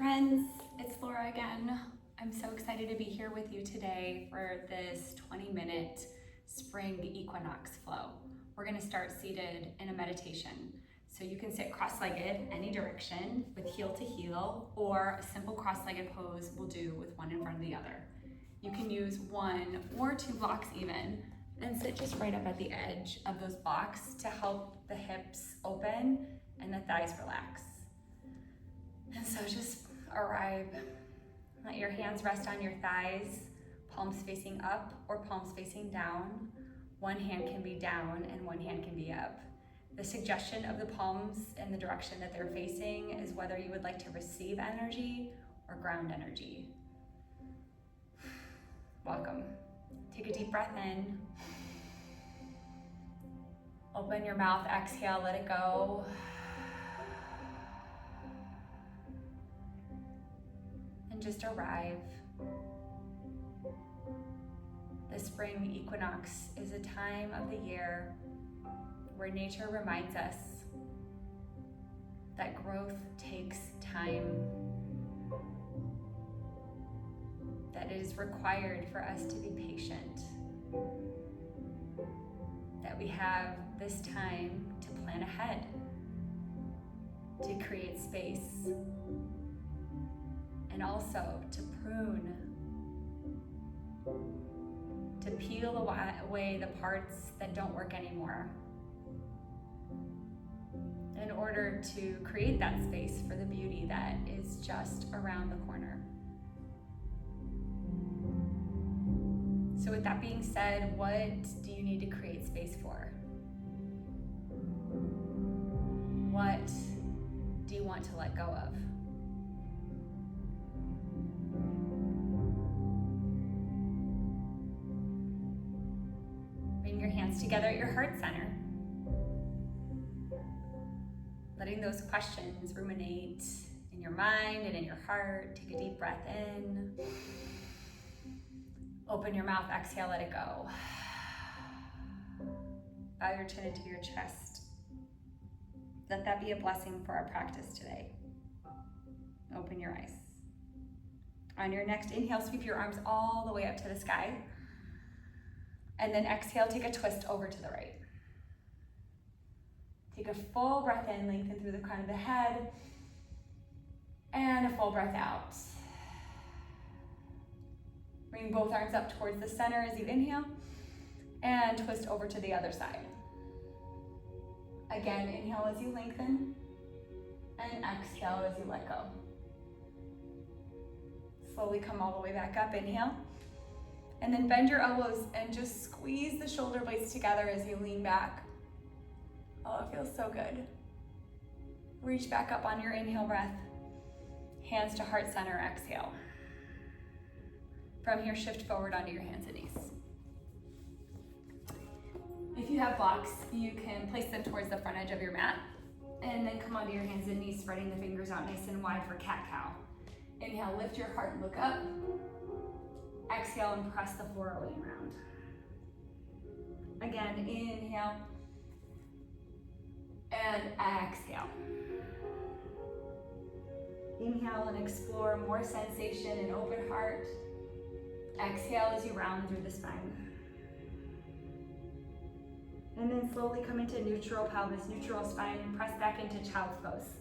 friends, it's Laura again. I'm so excited to be here with you today for this 20-minute Spring Equinox flow. We're going to start seated in a meditation. So you can sit cross-legged any direction with heel to heel, or a simple cross-legged pose will do with one in front of the other. You can use 1 or 2 blocks even, and sit just right up at the edge of those blocks to help the hips open and the thighs relax. And so just arrive. Let your hands rest on your thighs, palms facing up or palms facing down. One hand can be down and one hand can be up. The suggestion of the palms and the direction that they're facing is whether you would like to receive energy or ground energy. Welcome. Take a deep breath in. Open your mouth, exhale, let it go. And just arrive. The spring equinox is a time of the year where nature reminds us that growth takes time, that it is required for us to be patient, that we have this time to plan ahead, to create space, and also to prune, to peel away the parts that don't work anymore, in order to create that space for the beauty that is just around the corner. So with that being said, what do you need to create space for? What do you want to let go of? Bring your hands together at your heart center. Letting those questions ruminate in your mind and in your heart. Take a deep breath in. Open your mouth, exhale, let it go. Bow your chin into your chest. Let that be a blessing for our practice today. Open your eyes. On your next inhale, sweep your arms all the way up to the sky. And then exhale, take a twist over to the right. Take a full breath in, lengthen through the crown of the head. And a full breath out. Bring both arms up towards the center as you inhale. And twist over to the other side. Again, inhale as you lengthen. And exhale as you let go. Slowly come all the way back up, inhale. And then bend your elbows and just squeeze the shoulder blades together as you lean back. Oh, it feels so good. Reach back up on your inhale breath. Hands to heart center, exhale. From here, shift forward onto your hands and knees. If you have blocks, you can place them towards the front edge of your mat, and then come onto your hands and knees, spreading the fingers out nice and wide for cat-cow. Inhale, lift your heart and look up. Exhale and press the floor away and round. Again, inhale. And exhale. Inhale and explore more sensation and open heart. Exhale as you round through the spine. And then slowly come into neutral pelvis, neutral spine, and press back into child's pose.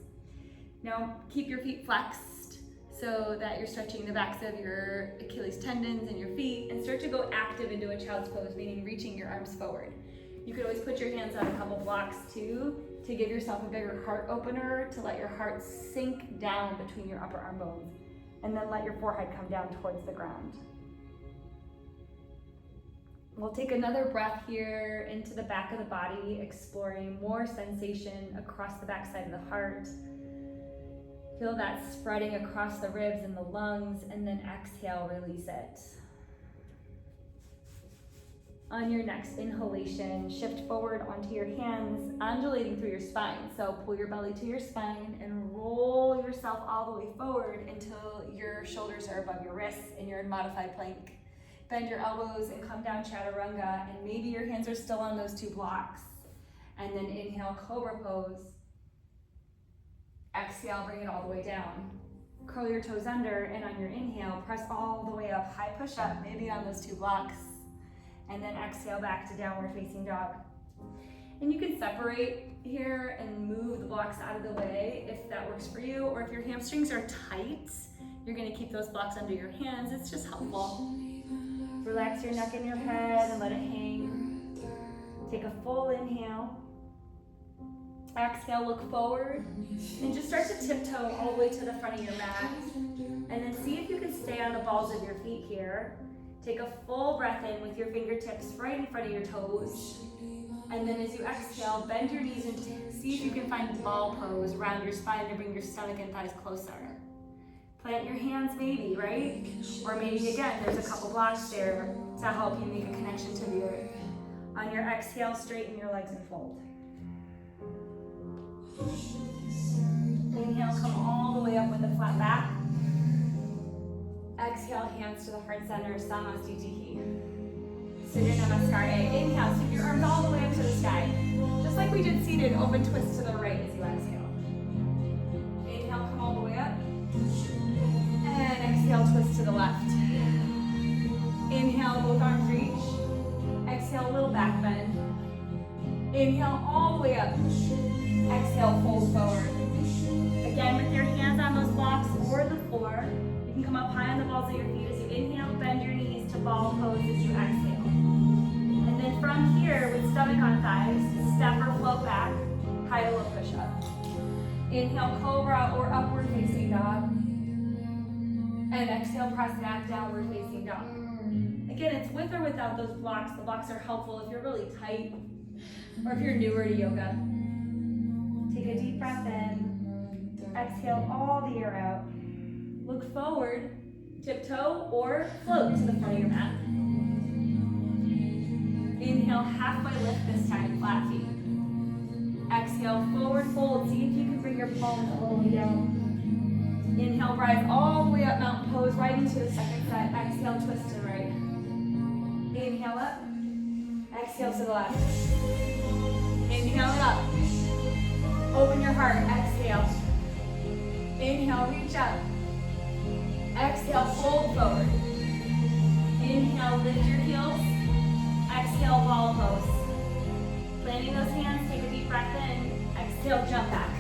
Now keep your feet flexed so that you're stretching the backs of your Achilles tendons and your feet, and start to go active into a child's pose, meaning reaching your arms forward. You could always put your hands on a couple blocks too, to give yourself a bigger heart opener, to let your heart sink down between your upper arm bones, and then let your forehead come down towards the ground. We'll take another breath here into the back of the body, exploring more sensation across the backside of the heart. Feel that spreading across the ribs and the lungs, and then exhale, release it. On your next inhalation, shift forward onto your hands, undulating through your spine. So pull your belly to your spine and roll yourself all the way forward until your shoulders are above your wrists and you're in modified plank. Bend your elbows and come down chaturanga, and maybe your hands are still on those 2 blocks. And then inhale, cobra pose. Exhale, bring it all the way down. Curl your toes under, and on your inhale, press all the way up, high push up, maybe on those 2 blocks. And then exhale back to downward facing dog. And you can separate here and move the blocks out of the way if that works for you, or if your hamstrings are tight, you're gonna keep those blocks under your hands. It's just helpful. Relax your neck and your head and let it hang. Take a full inhale. Exhale, look forward, and just start to tiptoe all the way to the front of your mat. And then see if you can stay on the balls of your feet here. Take a full breath in with your fingertips right in front of your toes. And then as you exhale, bend your knees and see if you can find ball pose around your spine to bring your stomach and thighs closer. Plant your hands maybe, right? Or maybe again, there's a couple blocks there to help you make a connection to the earth. On your exhale, straighten your legs and fold. Inhale, come all the way up with a flat back. Exhale, hands to the heart center, Samasthiti. Surya Namaskar. Inhale, sweep your arms all the way up to the sky. Just like we did seated, open twist to the right as you exhale. Inhale, come all the way up. And exhale, twist to the left. Inhale, both arms reach. Exhale, a little back bend. Inhale, all the way up. Exhale, fold forward. Again, with your hands on those blocks or the floor, you can come up high on the balls of your feet as you inhale, bend your knees to ball pose as you exhale. And then from here, with stomach on thighs, step or float back, high to low push up. Inhale, cobra or upward facing dog. And exhale, press back, downward facing dog. Again, it's with or without those blocks. The blocks are helpful if you're really tight or if you're newer to yoga. Take a deep breath in. Exhale all the air out. Look forward, tiptoe or float to the front of your mat. Inhale, halfway lift this time, flat feet. Exhale, forward fold. See if you can bring your palms all the way down. Inhale, rise all the way up, mountain pose, right into the second set. Exhale, twist to the right. Inhale up. Exhale to the left. Inhale it up. Open your heart. Exhale. Inhale, reach up. Exhale, fold forward. Inhale, lift your heels. Exhale, ball pose. Planting those hands, take a deep breath in. Exhale, jump back.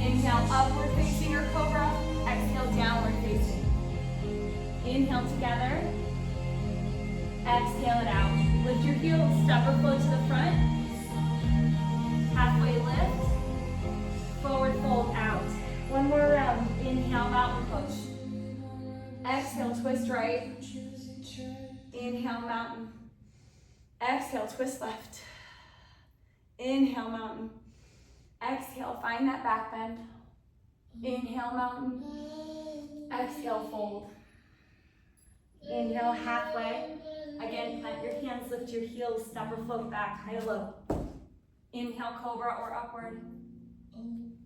Inhale, upward facing or cobra. Exhale, downward facing. Inhale together. Exhale it out. Lift your heels, step or float to the front. Halfway lift. Forward fold out. One more round. Inhale, mountain push. Exhale, twist right. Inhale, mountain. Exhale, twist left. Inhale, mountain. Exhale, find that back bend. Inhale, mountain. Exhale, fold. Inhale, halfway. Again, plant your hands, lift your heels, step or float back, high to low. Inhale, cobra or upward.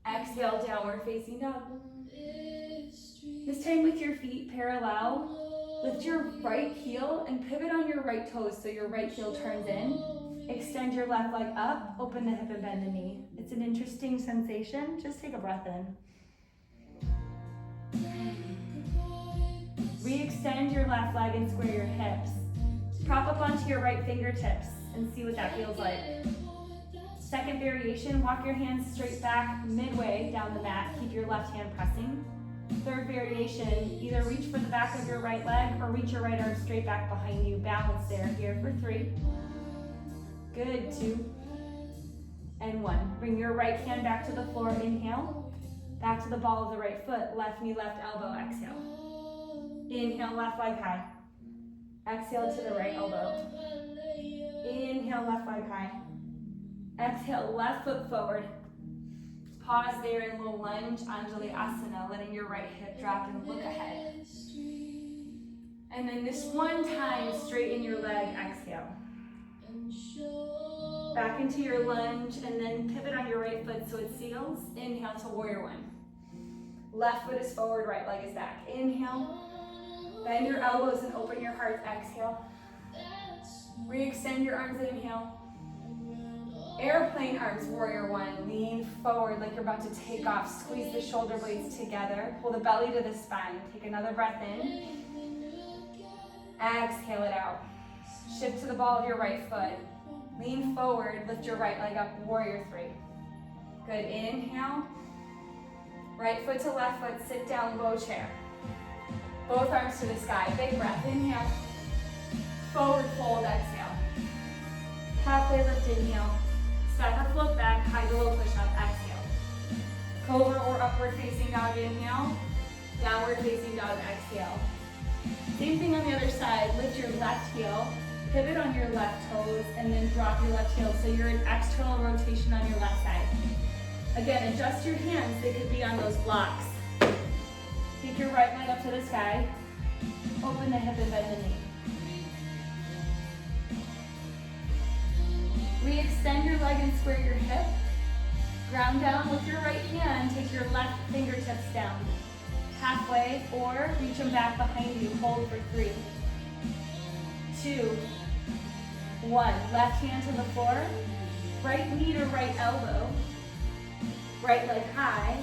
Exhale, downward facing dog. This time with your feet parallel, lift your right heel and pivot on your right toes so your right heel turns in. Extend your left leg up, open the hip and bend the knee. It's an interesting sensation. Just take a breath in. Re-extend your left leg and square your hips. Prop up onto your right fingertips and see what that feels like. Second variation, walk your hands straight back midway down the mat. Keep your left hand pressing. Third variation, either reach for the back of your right leg or reach your right arm straight back behind you. Balance there. Here for 3. Good. 2 and 1. Bring your right hand back to the floor. Inhale. Back to the ball of the right foot. Left knee, left elbow. Exhale. Inhale, left leg high. Exhale to the right elbow. Inhale, left leg high. Exhale, left foot forward. Pause there in low lunge, Anjali Asana, letting your right hip drop and look ahead. And then this one time, straighten your leg, exhale. Back into your lunge and then pivot on your right foot so it seals. Inhale to warrior 1. Left foot is forward, right leg is back. Inhale. Bend your elbows and open your heart, exhale. Re-extend your arms, inhale. Airplane arms, warrior one. Lean forward like you're about to take off. Squeeze the shoulder blades together. Pull the belly to the spine. Take another breath in. Exhale it out. Shift to the ball of your right foot. Lean forward, lift your right leg up, warrior three. Good, inhale. Right foot to left foot, sit down, low chair. Both arms to the sky, big breath, inhale. Forward fold, exhale. Halfway lift, inhale. Step or float back, high to low push up, exhale. Cobra or upward facing dog, inhale. Downward facing dog, exhale. Same thing on the other side, lift your left heel, pivot on your left toes, and then drop your left heel. So you're in external rotation on your left side. Again, adjust your hands, they could be on those blocks. Take your right leg up to the sky, open the hip and bend the knee. Re-extend your leg and square your hip. Ground down with your right hand, take your left fingertips down. Halfway, or reach them back behind you. Hold for 3, 2, 1. Left hand to the floor. Right knee to right elbow. Right leg high.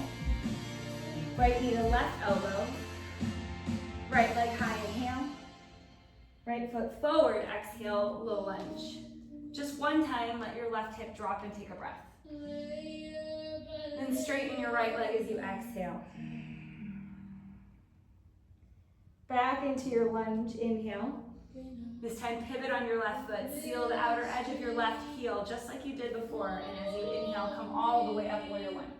Right knee to left elbow. Right leg high, inhale. Right foot forward, exhale, low lunge. Just one time, let your left hip drop and take a breath. Then straighten your right leg as you exhale. Back into your lunge, inhale. This time pivot on your left foot, seal the outer edge of your left heel just like you did before, and as you inhale, come all the way up warrior one.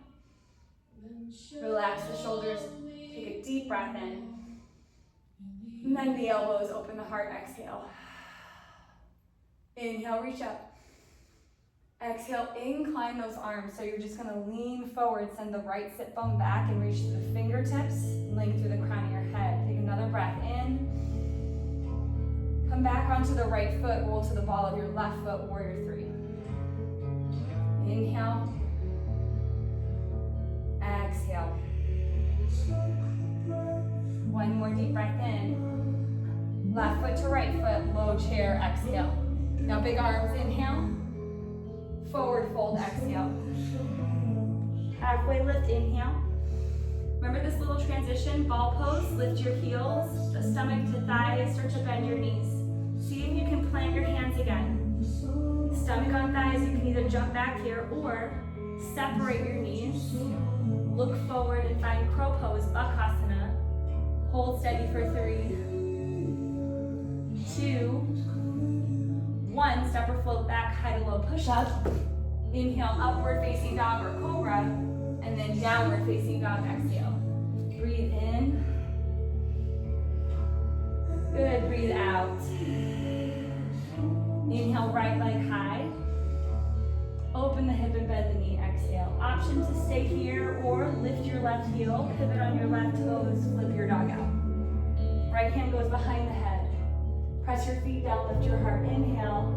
Relax the shoulders, take a deep breath in, and then the elbows, open the heart, exhale. Inhale, reach up. Exhale, incline those arms, so you're just gonna lean forward, send the right sit bone back and reach to the fingertips, link through the crown of your head. Take another breath in. Come back onto the right foot, roll to the ball of your left foot, warrior three. Inhale. Exhale. One more deep breath in. Left foot to right foot, low chair, exhale. Now big arms, inhale. Forward fold, exhale. Halfway lift, inhale. Remember this little transition, ball pose, lift your heels, the stomach to thighs, start to bend your knees. See if you can plant your hands again. Stomach on thighs, you can either jump back here or separate your knees. Look forward and find crow pose, Bakasana. Hold steady for 3, 2, 1, step or float back, high to low push up. Inhale, upward facing dog or cobra, and then downward facing dog, exhale. Breathe in. Good, breathe out. Inhale, right leg high. Open the hip and bend the knee, exhale. Option to stay here or lift your left heel, pivot on your left toes, flip your dog out. Right hand goes behind the head. Press your feet down, lift your heart, inhale.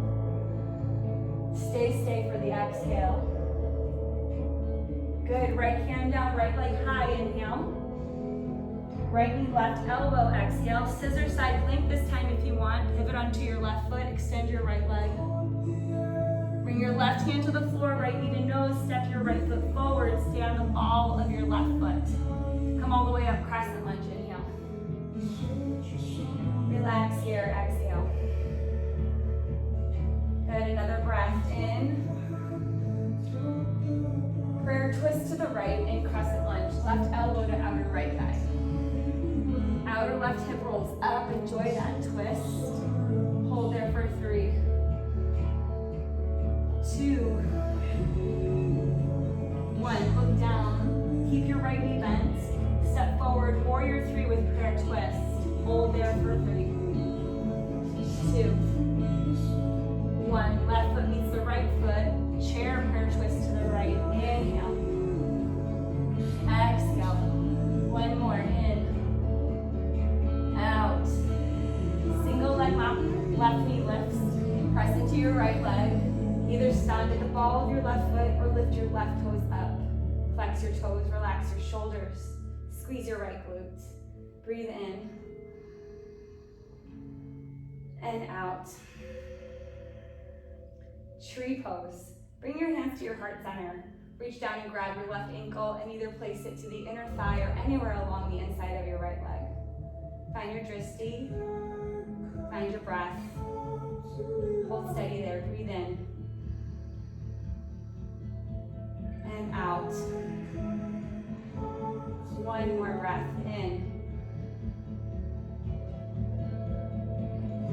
Stay for the exhale. Good, right hand down, right leg high, inhale. Right knee, left elbow, exhale. Scissor side plank this time if you want. Pivot onto your left foot, extend your right leg. Bring your left hand to the floor, right knee to nose, step your right foot forward, stay on the ball of your left foot. Come all the way up, crescent lunge, inhale. Relax here, exhale. Good, another breath in. Prayer twist to the right and crescent lunge. Left elbow to outer right thigh. Outer left hip rolls up, enjoy that twist. Hold there for 3, 2, 1. Look down, keep your right knee bent. Step forward, warrior 3 with prayer twist. Hold there for 3, 2, 1. Left foot meets the right foot. Chair prayer twist to the right. Inhale. Exhale. One more. In. Out. Single leg up. Left knee lifts. Press into your right leg. Either stand at the ball of your left foot or lift your left toes up. Flex your toes. Relax your shoulders. Squeeze your right glutes. Breathe in. And out. Tree pose. Bring your hands to your heart center. Reach down and grab your left ankle and either place it to the inner thigh or anywhere along the inside of your right leg. Find your drishti. Find your breath. Hold steady there. Breathe in. And out. One more breath. In.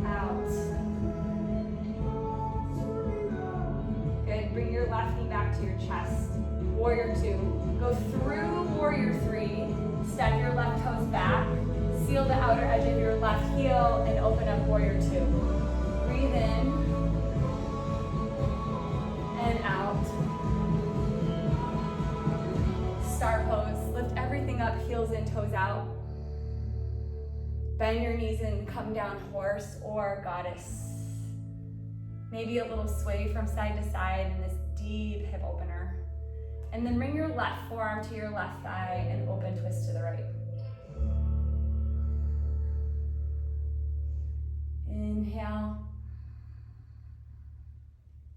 Out. Good. Bring your left knee back to your chest. Warrior 2. Go through Warrior 3. Step your left toes back. Seal the outer edge of your left heel and open up Warrior 2. Breathe in. And out. Star pose. Lift everything up, heels in, toes out. Bend your knees and come down horse or goddess. Maybe a little sway from side to side in this deep hip opener. And then bring your left forearm to your left thigh and open twist to the right. Inhale.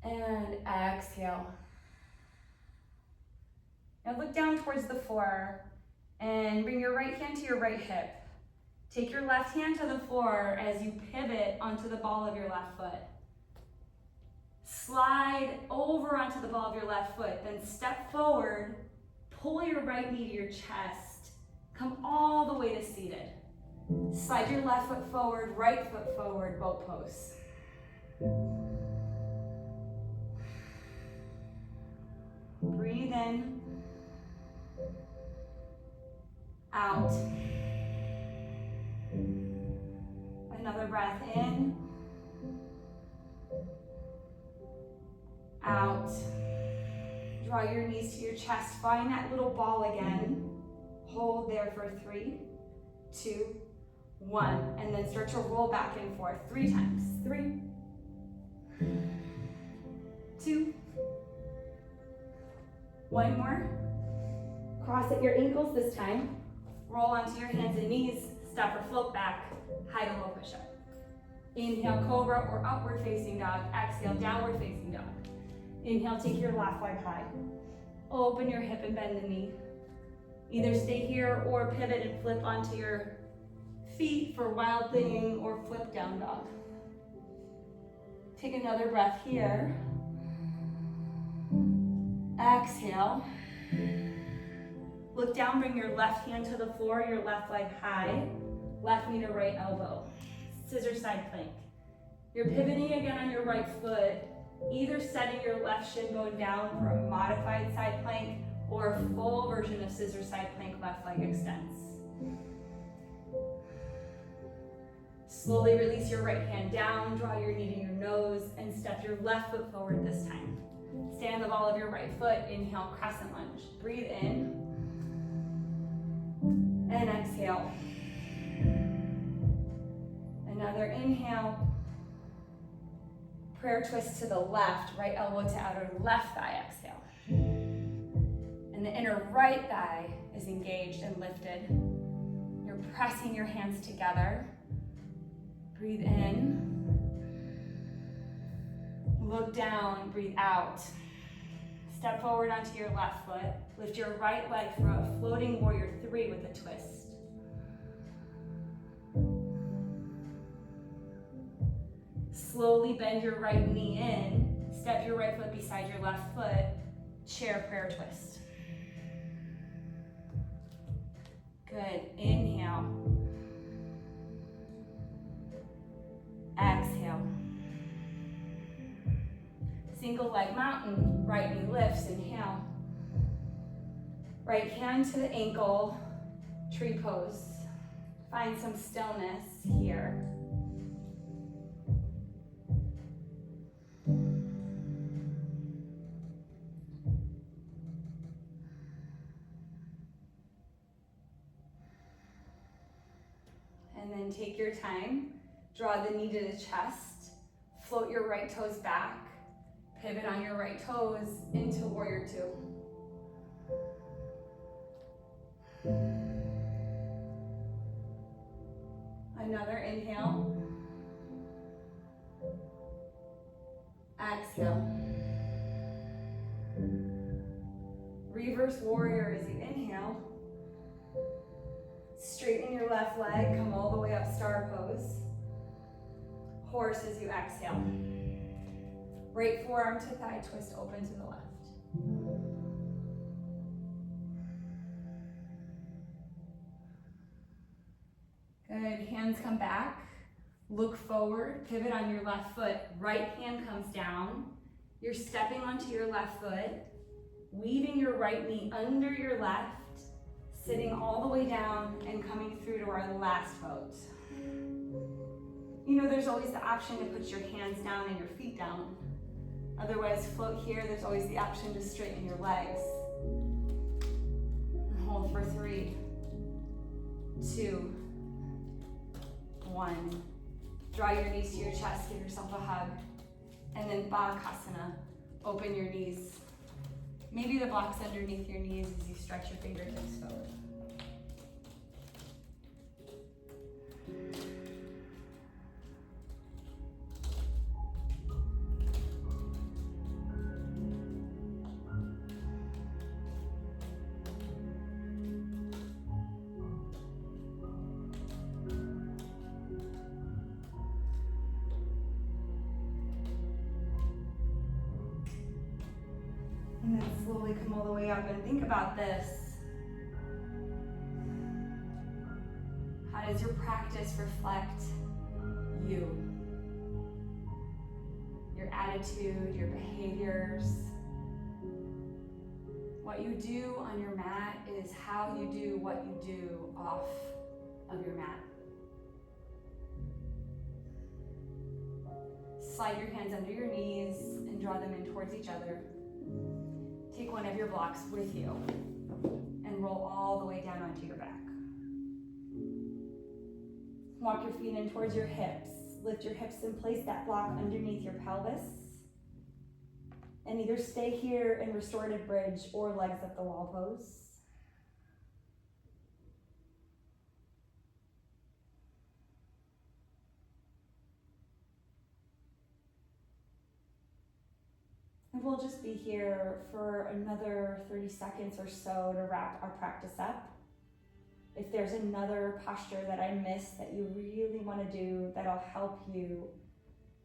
And exhale. Now look down towards the floor and bring your right hand to your right hip. Take your left hand to the floor as you pivot onto the ball of your left foot. Slide over onto the ball of your left foot, then step forward, pull your right knee to your chest, come all the way to seated. Slide your left foot forward, right foot forward, boat pose. Breathe in, out. Another breath in, out. Draw your knees to your chest. Find that little ball again. Hold there for 3, 2, 1. And then start to roll back and forth 3 times. 3, 2, 1 more. Cross at your ankles this time. Roll onto your hands and knees. Step or float back. High to low push-up. Inhale, cobra or upward facing dog. Exhale, downward facing dog. Inhale, take your left leg high. Open your hip and bend the knee. Either stay here or pivot and flip onto your feet for wild thing or flip down dog. Take another breath here. Exhale. Look down, bring your left hand to the floor, your left leg high. Left knee to right elbow. Scissor side plank. You're pivoting again on your right foot, either setting your left shin bone down for a modified side plank or a full version of scissor side plank, left leg extends. Slowly release your right hand down, draw your knee to your nose, and step your left foot forward this time. Stay on the ball of your right foot, inhale, crescent lunge. Breathe in, and exhale. Another inhale. Prayer twist to the left, right elbow to outer left thigh, exhale. And the inner right thigh is engaged and lifted. You're pressing your hands together. Breathe in. Look down, breathe out. Step forward onto your left foot. Lift your right leg for a floating warrior 3 with a twist. Slowly bend your right knee in. Step your right foot beside your left foot. Chair prayer twist. Good. Inhale. Exhale. Single leg mountain. Right knee lifts. Inhale. Right hand to the ankle. Tree pose. Find some stillness here. And then take your time, draw the knee to the chest, float your right toes back, pivot on your right toes into warrior 2. Another inhale. Exhale. Reverse warrior as you inhale. Straighten your left leg, come all the way up, star pose. Horse as you exhale. Right forearm to thigh twist, open to the left. Good, hands come back. Look forward, pivot on your left foot. Right hand comes down. You're stepping onto your left foot, weaving your right knee under your left, sitting all the way down and coming through to our last pose. You know, there's always the option to put your hands down and your feet down. Otherwise, float here. There's always the option to straighten your legs. And hold for 3, 2, 1. Draw your knees to your chest, give yourself a hug. And then Bakasana, open your knees. Maybe the blocks underneath your knees as you stretch your fingertips forward. And then slowly come all the way up and think about this. How does your practice reflect you? Your attitude, your behaviors. What you do on your mat is how you do what you do off of your mat. Slide your hands under your knees and draw them in towards each other. Take one of your blocks with you and roll all the way down onto your back. Walk your feet in towards your hips. Lift your hips and place that block underneath your pelvis. And either stay here in restorative bridge or legs up the wall pose. And we'll just be here for another 30 seconds or so to wrap our practice up. If there's another posture that I missed that you really want to do that'll help you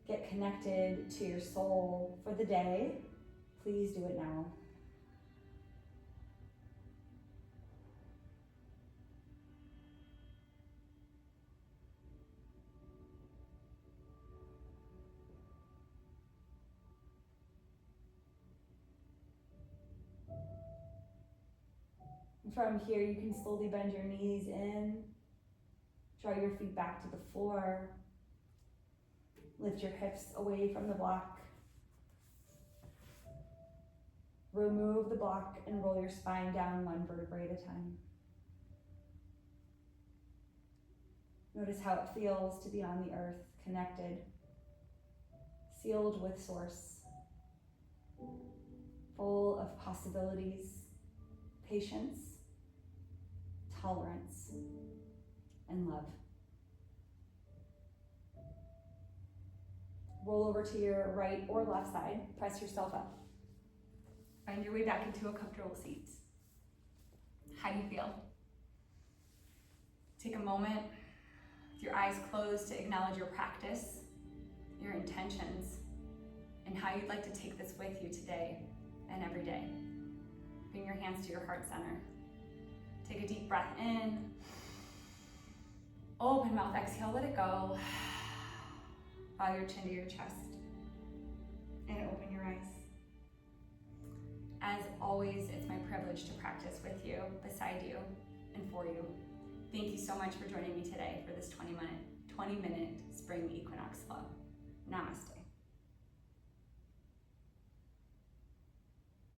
get connected to your soul for the day, please do it now. From here, you can slowly bend your knees in, draw your feet back to the floor, lift your hips away from the block, remove the block and roll your spine down one vertebrae at a time. Notice how it feels to be on the earth, connected, sealed with source, full of possibilities, patience, tolerance, and love. Roll over to your right or left side, press yourself up. Find your way back into a comfortable seat. How do you feel? Take a moment with your eyes closed to acknowledge your practice, your intentions, and how you'd like to take this with you today and every day. Bring your hands to your heart center. Take a deep breath in. Open mouth, exhale, let it go. Bow your chin to your chest. And open your eyes. As always, it's my privilege to practice with you, beside you, and for you. Thank you so much for joining me today for this 20-minute Spring Equinox flow. Namaste.